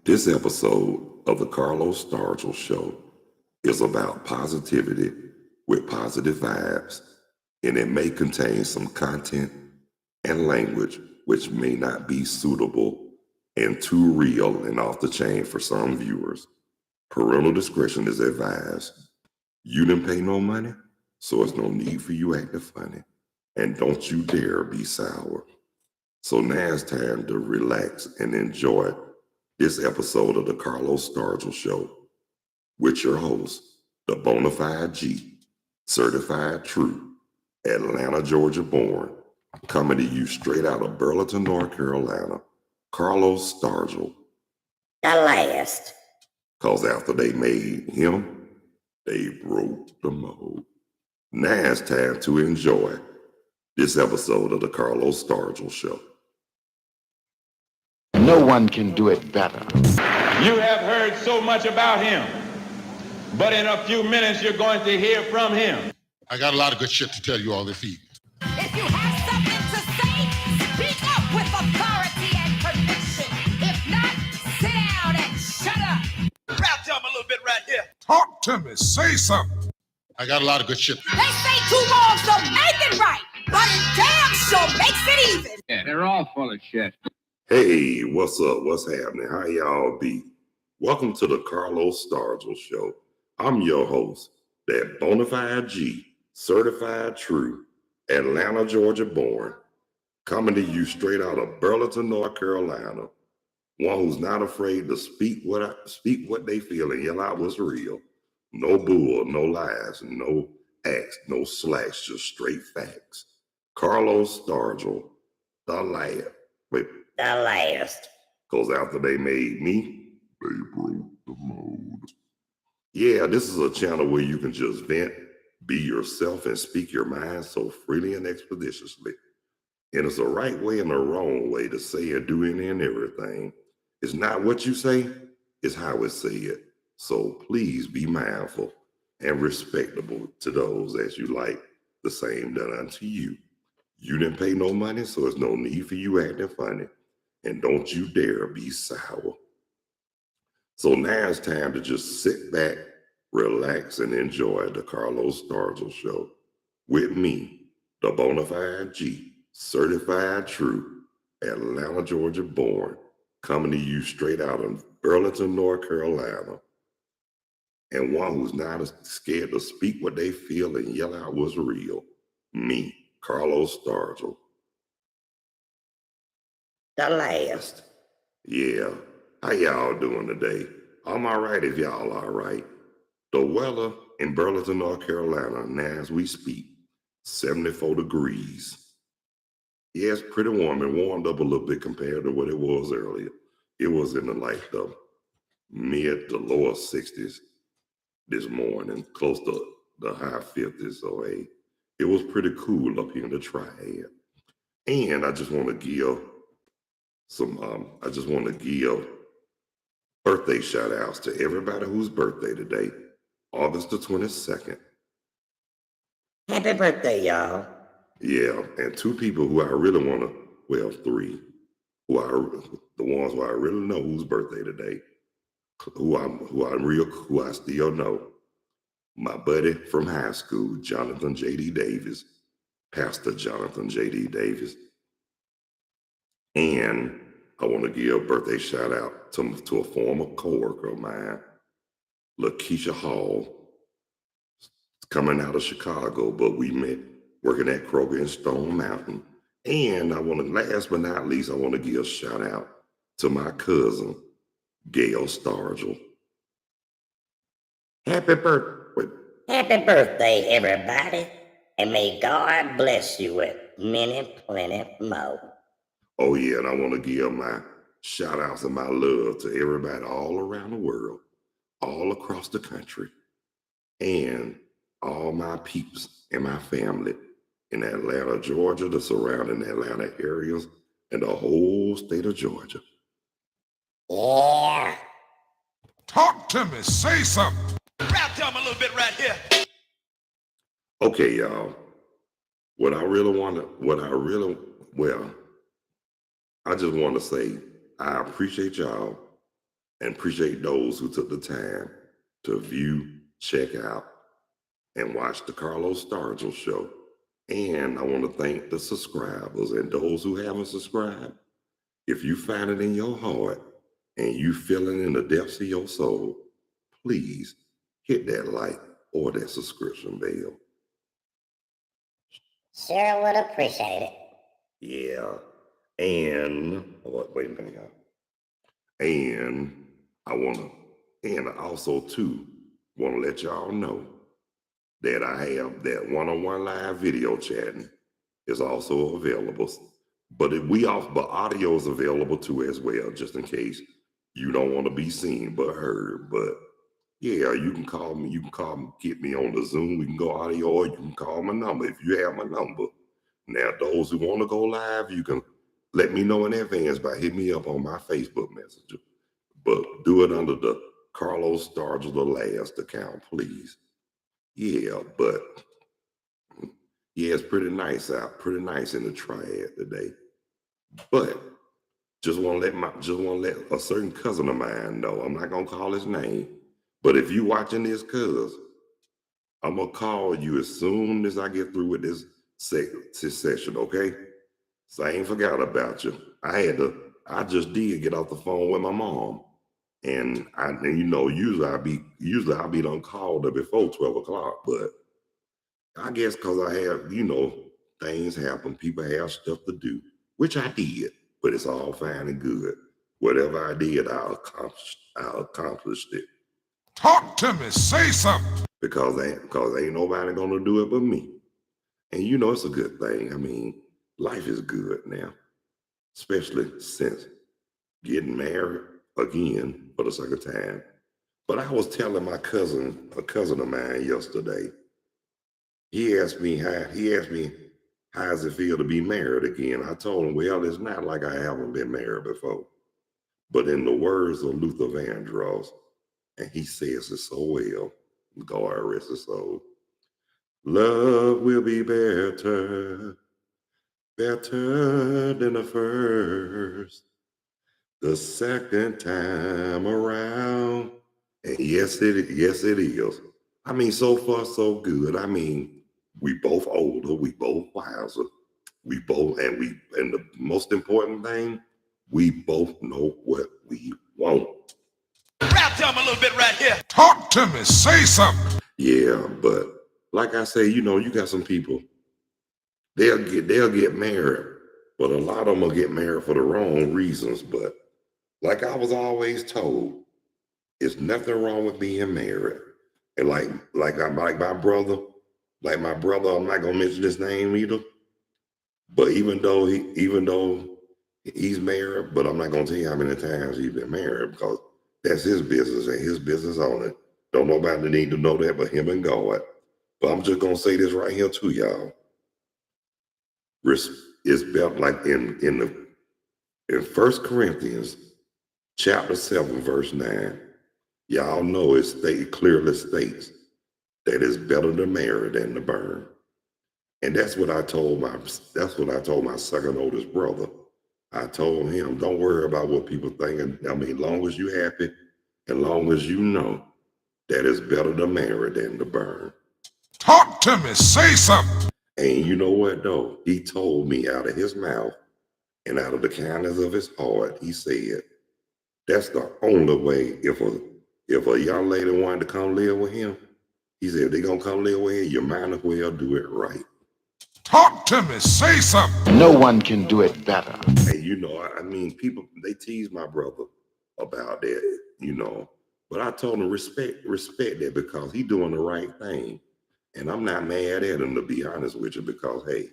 This episode of the Carlos Stargell Show is about positivity with positive vibes, and it may contain some content and language which may not be suitable and too real and off the chain for some viewers. Parental discretion is advised. You didn't pay no money, so it's no need for you acting funny. And don't you dare be sour. So now it's time to relax and enjoy this episode of the Carlos Stargell Show with your host, the Bonafide G, certified true, Atlanta, Georgia born, coming to you straight out of Burlington, North Carolina, Carlos Stargell. The last. Cause after they made him, they broke the mold. Now it's time to enjoy this episode of the Carlos Stargell Show. No one can do it better. You have heard so much about him, but in a few minutes you're going to hear from him. I got a lot of good shit to tell you all this evening. If you have something to say, speak up with authority and conviction. If not, sit down and shut up. Rap to him a little bit right here. Talk to me. Say something. I got a lot of good shit. They say two wrongs don't make it right, but it damn sure makes it even. Yeah, they're all full of shit. Hey, what's up? What's happening? How y'all be? Welcome to the Carlos Stargell Show. I'm your host, that Bonafide G, certified true, Atlanta, Georgia born, coming to you straight out of Burlington, North Carolina. One who's not afraid to speak what they feel and yell out what's real. No bull, no lies, no acts, no slacks, just straight facts. Carlos Stargell, the lad. Wait. The last. Because after they made me, they broke the mold. Yeah, this is a channel where you can just vent, be yourself, and speak your mind so freely and expeditiously. And it's a right way and a wrong way to say and do any and everything. It's not what you say, it's how it's said. So please be mindful and respectable to those as you like the same done unto you. You didn't pay no money, so there's no need for you acting funny. And don't you dare be sour. So now it's time to just sit back, relax, and enjoy the Carlos Stargell Show with me, the Bonafide G, certified true, Atlanta, Georgia born, coming to you straight out of Burlington, North Carolina. And one who's not scared to speak what they feel and yell out what's real. Me, Carlos Stargell. The last. Yeah, how y'all doing today? I'm all right if y'all all right. The weather in Burlington, North Carolina, now as we speak, 74 degrees. Yeah, it's pretty warm. It warmed up a little bit compared to what it was earlier. It was in the mid to lower 60s this morning, close to the high 50s. So hey, it was pretty cool up here in the Triad. And I just want to give birthday shout outs to everybody whose birthday today, August the 22nd. Happy birthday, y'all. Yeah, and two people who I really want to, well, three, who the ones who I really know whose birthday today, who I still know. My buddy from high school, Jonathan J.D. Davis, Pastor Jonathan J.D. Davis. And I want to give a birthday shout out to a former coworker of mine, Lakeisha Hall, coming out of Chicago, but we met working at Kroger in Stone Mountain. And last but not least, I want to give a shout out to my cousin, Gail Stargell. Happy birthday, everybody. And may God bless you with many, plenty more. Oh, yeah, and I want to give my shout outs and my love to everybody all around the world, all across the country, and all my peeps and my family in Atlanta, Georgia, the surrounding Atlanta areas, and the whole state of Georgia. Yeah. Talk to me. Say something. Rap to him a little bit right here. Okay, y'all. I just want to say I appreciate y'all and appreciate those who took the time to view, check out, and watch the Carlos Stargell show. And I want to thank the subscribers and those who haven't subscribed. If you find it in your heart and you feel it in the depths of your soul, please hit that like or that subscription bell. Sure would appreciate it. Yeah. And wait a minute, y'all. And I also too want to let y'all know that I have that one-on-one live video chatting is also available. But audio is available too as well, just in case you don't want to be seen but heard. But yeah, you can call me. You can call me, get me on the Zoom. We can go audio, or you can call my number if you have my number. Now, those who want to go live, you can let me know in advance by hitting me up on my Facebook Messenger. But do it under the Carlos Stargell the Last account, please. Yeah, but yeah, it's pretty nice out, pretty nice in the triad today. But just want to let a certain cousin of mine know. I'm not gonna call his name, but if you watching this, cuz I'm gonna call you as soon as I get through with this session, okay? So I ain't forgot about you. I just did get off the phone with my mom, and usually I'll be done called her before 12 o'clock, but I guess because I have, things happen, people have stuff to do, which I did, but it's all fine and good. Whatever I did, I accomplished it. Talk to me. Say something. Because ain't nobody gonna do it but me. And it's a good thing. I mean, life is good now, especially since getting married again for the second time. But I was telling a cousin of mine yesterday. He asked me how does it feel to be married again. I told him, well, it's not like I haven't been married before. But in the words of Luther Vandross, and he says it so well, God rest his soul, love will be better than the first, the second time around. And yes, it is. I mean, so far, so good. I mean, we both older, we both wiser, and the most important thing, we both know what we want. Rap to him a little bit right here. Talk to me. Say something. Yeah, but like I say, you got some people, they'll get married, but a lot of them will get married for the wrong reasons. But like I was always told, it's nothing wrong with being married. And like my brother, I'm not gonna mention his name either. But even though he's married, but I'm not gonna tell you how many times he's been married, because that's his business and his business on it. Don't nobody need to know that but him and God. But I'm just gonna say this right here to y'all. It's built like in 1 Corinthians chapter 7, verse 9. Y'all know it clearly states that it's better to marry than to burn. And that's what I told my second oldest brother. I told him, don't worry about what people think. I mean, long as you happy and long as you know that it's better to marry than to burn. Talk to me. Say something. And you know what though? He told me out of his mouth and out of the kindness of his heart, he said, that's the only way. If a young lady wanted to come live with him, he said, if they're gonna come live with him, you might as well do it right. Talk to me. Say something. No one can do it better. And I mean, people, they tease my brother about that, but I told him respect that, because he's doing the right thing. And I'm not mad at him, to be honest with you, because hey,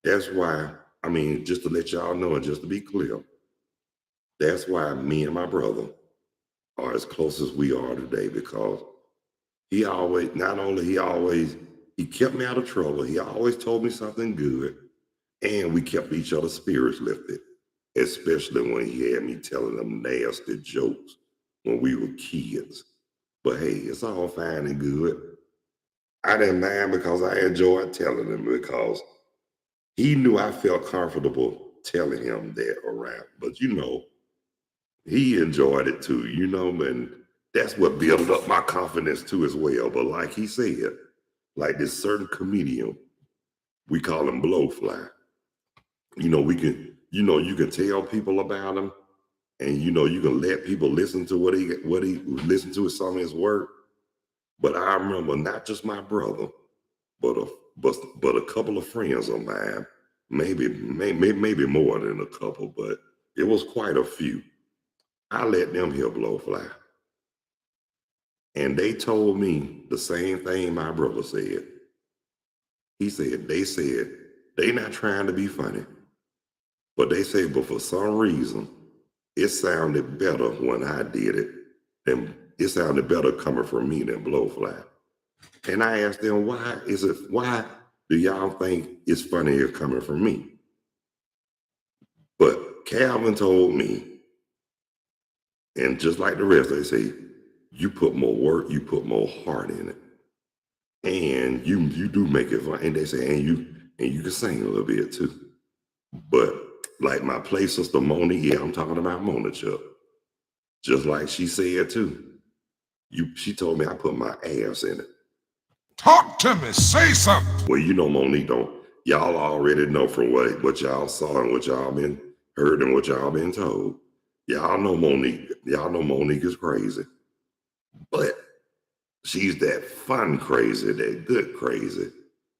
that's why, I mean, just to let y'all know and just to be clear, that's why me and my brother are as close as we are today, because he kept me out of trouble. He always told me something good, and we kept each other's spirits lifted, especially when he had me telling them nasty jokes when we were kids. But hey, it's all fine and good. I didn't mind, because I enjoyed telling him, because he knew I felt comfortable telling him that around. But he enjoyed it too, you know, and that's what built up my confidence too as well. But like he said, like this certain comedian, we call him Blowfly. You know, you can tell people about him, and you know, you can let people listen to what he listen to some of his work. But I remember not just my brother, but a couple of friends of mine, maybe more than a couple, but it was quite a few. I let them hear Blowfly. And they told me the same thing my brother said. They said, they not trying to be funny. But they say, but for some reason, it sounded better when I did it. And it sounded better coming from me than Blowfly. And I asked them, why do y'all think it's funnier coming from me? But Calvin told me, and just like the rest, they say, you put more work, you put more heart in it. And you do make it fun. And they say, and you can sing a little bit too. But like my play sister Moni, yeah, I'm talking about Mona Chuck. Just like she said too. She told me I put my ass in it. Talk to me. Say something. Well, you know, Monique y'all already know from what y'all saw and what y'all been heard and what y'all been told. Y'all know Monique. Y'all know Monique is crazy. But she's that fun crazy, that good crazy.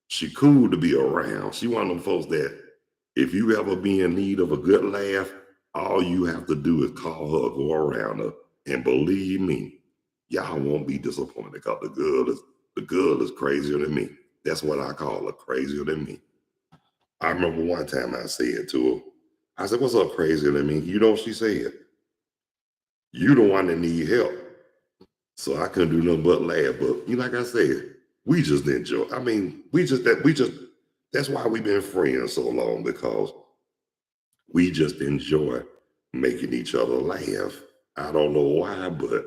She cool to be around. She one of them folks that if you ever be in need of a good laugh, all you have to do is call her, go around her, and believe me, y'all won't be disappointed because the girl is crazier than me. That's what I call her, crazier than me. I remember one time I said to her, I said, what's up, crazier than me? You know what she said? You the one that need help. So I couldn't do nothing but laugh. But like I said, we just enjoy. I mean, that's why we've been friends so long, because we just enjoy making each other laugh. I don't know why, but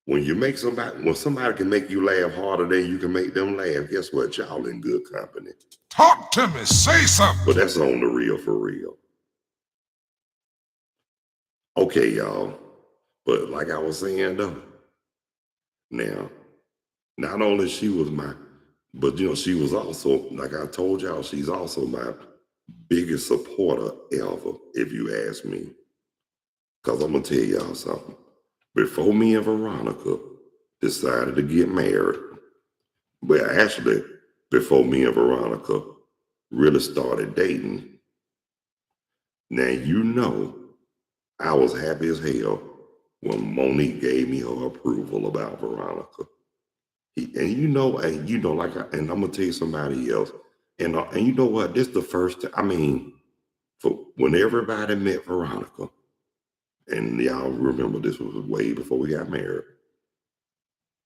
when somebody can make you laugh harder than you can make them laugh, guess what? Y'all in good company. Talk to me. Say something. But that's on the real for real. Okay, y'all. But like I was saying though, now, not only she was but you know, she was also, like I told y'all, she's also my biggest supporter ever, if you ask me. Because I'm going to tell y'all something. Before me and Veronica decided to get married, well, actually, before me and Veronica really started dating, now you know I was happy as hell when Monique gave me her approval about Veronica. And you know, like, and I'm gonna tell you somebody else. And you know what? This the first time. I mean, for when everybody met Veronica, and y'all remember this was way before we got married.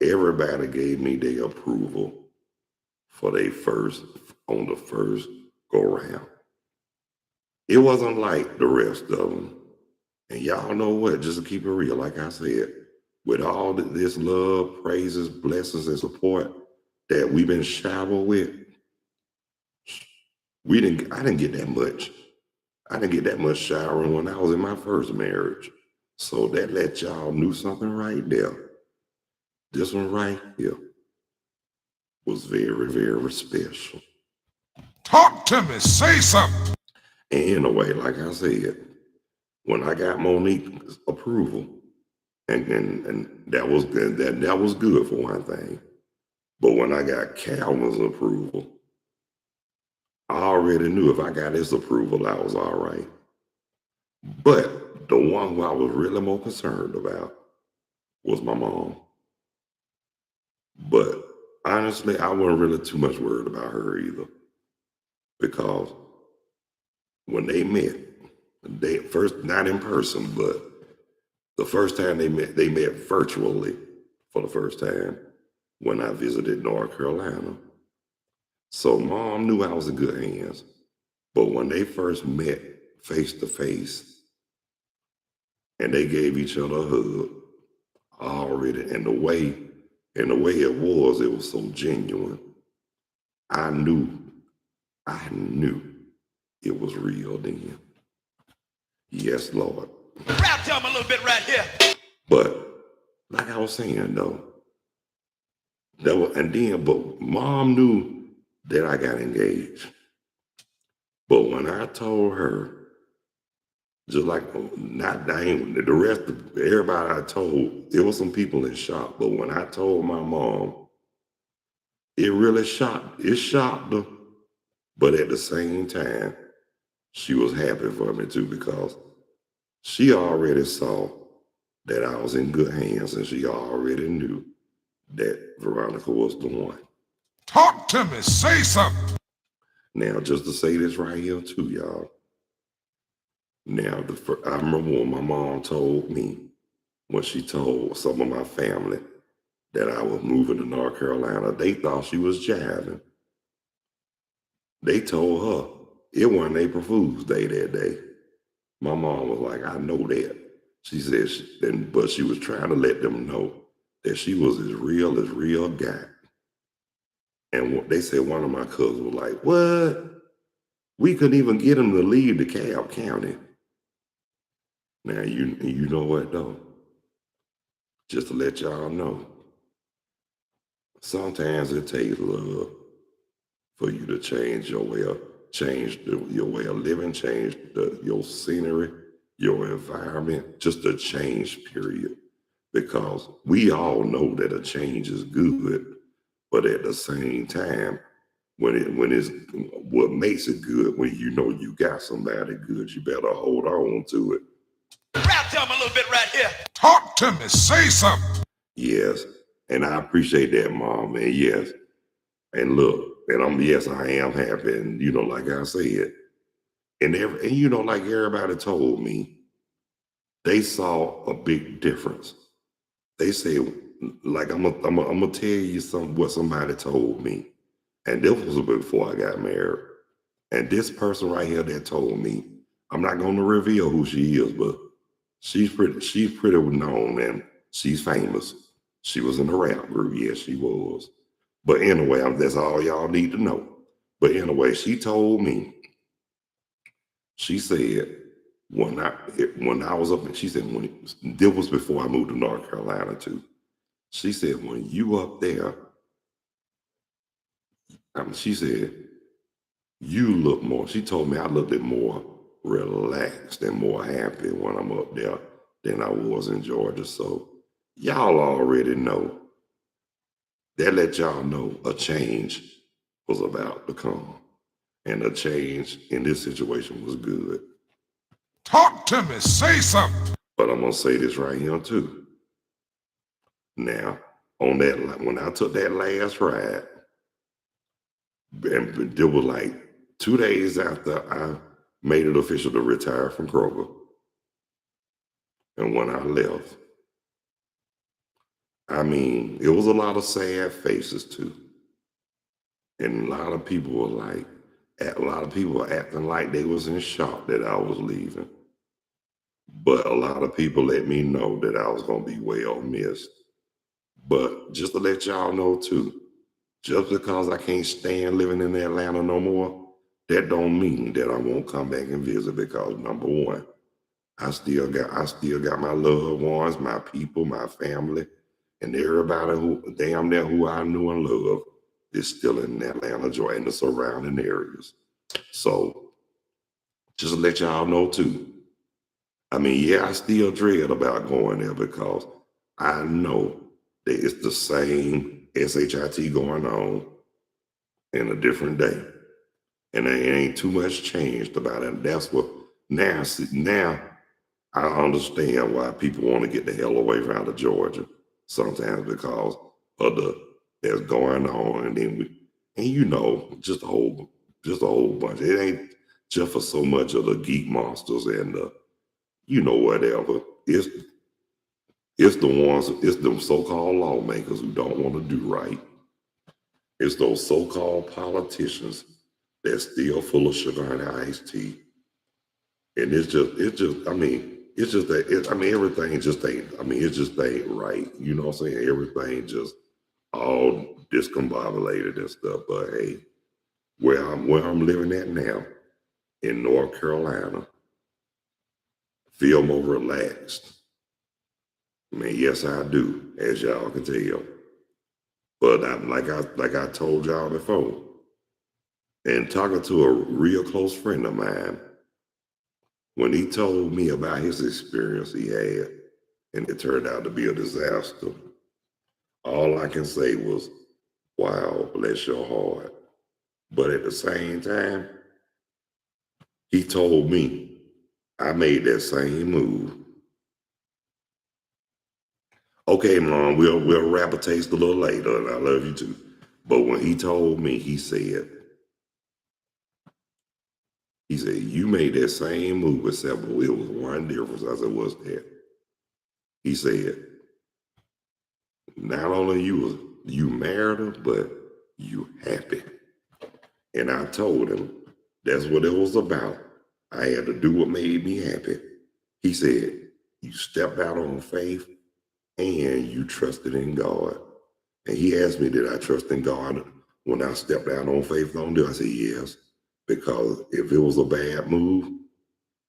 Everybody gave me their approval for the first go round. It wasn't like the rest of them. And y'all know what? Just to keep it real, like I said, with all this love, praises, blessings, and support that we've been showered with, I didn't get that much. I didn't get that much showering when I was in my first marriage. So that let y'all knew something right there. This one right here was very, very special. Talk to me. Say something. And in a way, like I said, when I got Monique's approval, and that was good. That was good for one thing. But when I got Calvin's approval, I already knew if I got his approval, I was all right. But the one who I was really more concerned about was my mom. But honestly, I wasn't really too much worried about her either. Because when they met, first not in person, but the first time they met virtually for the first time when I visited North Carolina. So Mom knew I was in good hands. But when they first met face to face and they gave each other a hug already, and the way it was so genuine. I knew it was real then. Yes, Lord. Rap to him a little bit right here. But like I was saying though, but mom knew that I got engaged. But when I told her, just like not Dane, the rest of everybody I told, there was some people in shock. But when I told my mom, it really shocked her. But at the same time, she was happy for me too, because she already saw that I was in good hands, and she already knew that Veronica was the one. Talk to me. Say something. Now, just to say this right here too, y'all. Now, I remember when my mom told me, when she told some of my family that I was moving to North Carolina, they thought she was jiving. They told her it wasn't April Fool's Day that day. My mom was like, I know that. She said, but she was trying to let them know that she was as real guy. And they said one of my cousins was like, what? We couldn't even get him to leave DeKalb County. Now, you know what, though? Just to let y'all know, sometimes it takes love for you to change your way of living, change your scenery, your environment, just a change, period. Because we all know that a change is good, but at the same time, when it's what makes it good, when you know you got somebody good, you better hold on to it. Rap to him a little bit right here. Talk to me. Say something. Yes, and I appreciate that, Mom, and yes. And look, and I am happy, and like I said, and like everybody told me, they saw a big difference. They said, like I'm gonna tell you what somebody told me, and this was before I got married. And this person right here that told me, I'm not gonna reveal who she is, but she's pretty known and she's famous. She was in the rap group, yes, she was. But anyway, that's all y'all need to know. But anyway, she told me, she said, when I was up, she said, this was before I moved to North Carolina too. She said, when you up there, she said, you look more, she told me I looked more relaxed and more happy when I'm up there than I was in Georgia. So y'all already know. That let y'all know a change was about to come. And a change in this situation was good. Talk to me. Say something. But I'm going to say this right here too. Now, on that, when I took that last ride, and it was like 2 days after I made it official to retire from Kroger. And when I left, it was a lot of sad faces too. And a lot of people were acting like they was in shock that I was leaving. But a lot of people let me know that I was going to be well missed. But just to let y'all know too, just because I can't stand living in Atlanta no more, that don't mean that I won't come back and visit, because number one, I still got my loved ones, my people, my family, and everybody who I knew and loved is still in Atlanta, Georgia, and the surrounding areas. So just to let y'all know too, I still dread about going there, because I know that it's the same SHIT going on in a different day. And there ain't too much changed about it. That's what, now I understand why people want to get the hell away from out of Georgia sometimes, because of that's going on. And then just a whole bunch. It ain't just for so much of the geek monsters and whatever. It's them so-called lawmakers who don't want to do right. It's those so-called politicians that's still full of sugar and iced tea. And everything just ain't right. You know what I'm saying? Everything just all discombobulated and stuff. But hey, where I'm living at now in North Carolina, feel more relaxed. I mean, yes, I do, as y'all can tell. But like I told y'all before, and talking to a real close friend of mine, when he told me about his experience he had, and it turned out to be a disaster, all I can say was, wow, bless your heart. But at the same time, he told me I made that same move. Okay, Mom, we'll wrap a taste a little later, and I love you too. But when he told me, he said, you made that same move, except it was one difference. I said, what's that? He said, not only you married her, but you happy. And I told him that's what it was about. I had to do what made me happy. He said, you stepped out on faith and you trusted in God. And he asked me, did I trust in God when I stepped out on faith on this? I said, yes, because if it was a bad move,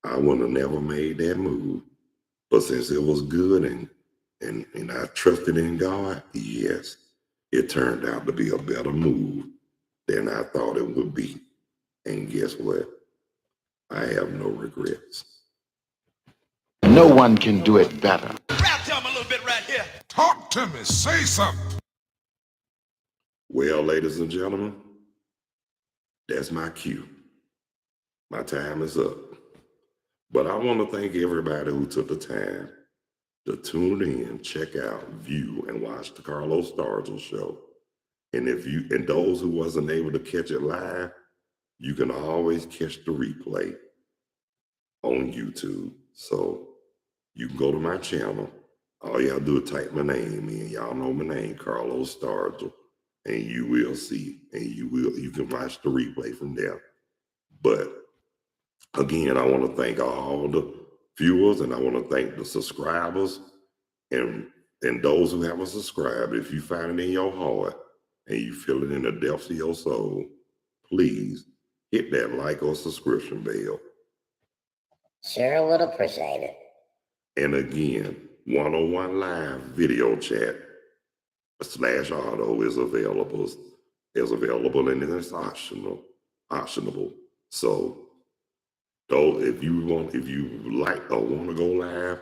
I wouldn't have never made that move. But since it was good and I trusted in God, yes, it turned out to be a better move than I thought it would be. And guess what? I have no regrets. No one can do it better. Rap to him a little bit right here. Talk to me. Say something. Well, ladies and gentlemen, that's my cue. My time is up. But I want to thank everybody who took the time to tune in, check out, view, and watch the Carlos Stargell show. And and those who wasn't able to catch it live, you can always catch the replay on YouTube. So you can go to my channel. All y'all do is type my name in. Y'all know my name, Carlos Stargell, and you will see, and you can watch the replay from there. But again, I want to thank all the viewers, and I want to thank the subscribers, and those who haven't subscribed. If you find it in your heart and you feel it in the depths of your soul, please hit that like or subscription bell. Sure would appreciate it. And again, 101 Live video chat /auto is available. And it's optionable. So though if you like or want to go live,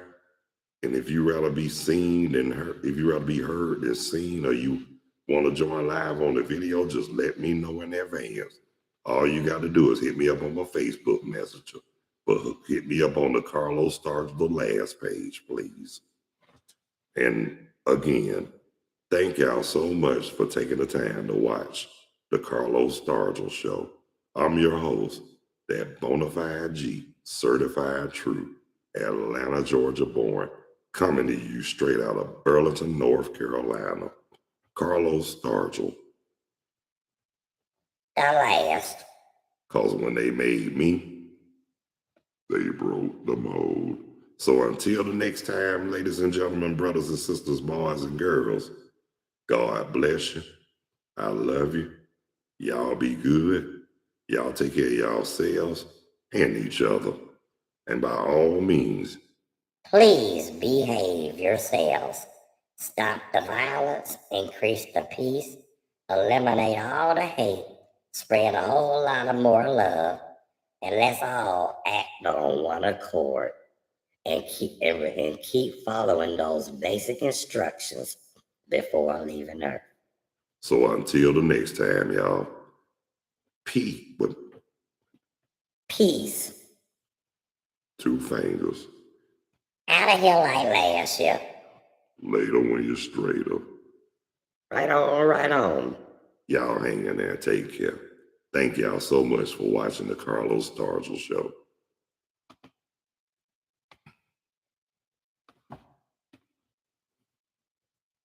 and if you rather be seen than heard, if you rather be heard than seen, or you want to join live on the video, just let me know in advance. All you got to do is hit me up on my Facebook Messenger, but hit me up on the Carlos Stargell, the last page, please. And again, thank y'all so much for taking the time to watch the Carlos Stargell show. I'm your host, that bona fide G, certified true, Atlanta, Georgia born, coming to you straight out of Burlington, North Carolina, Carlos Stargell. The last. Because when they made me, they broke the mold. So until the next time, ladies and gentlemen, brothers and sisters, boys and girls, God bless you. I love you. Y'all be good. Y'all take care of yourselves and each other. And by all means, Please behave yourselves. Stop the violence, increase the peace, eliminate all the hate, spread a whole lot of more love, and let's all act on one accord and keep following those basic instructions before leaving Earth. so until the next time, y'all, peace with Peace. 2 fingers. Out of here like last year. Later when you're straighter. Right on, right on. Y'all hang in there. Take care. Thank y'all so much for watching the Carlos Stargell show.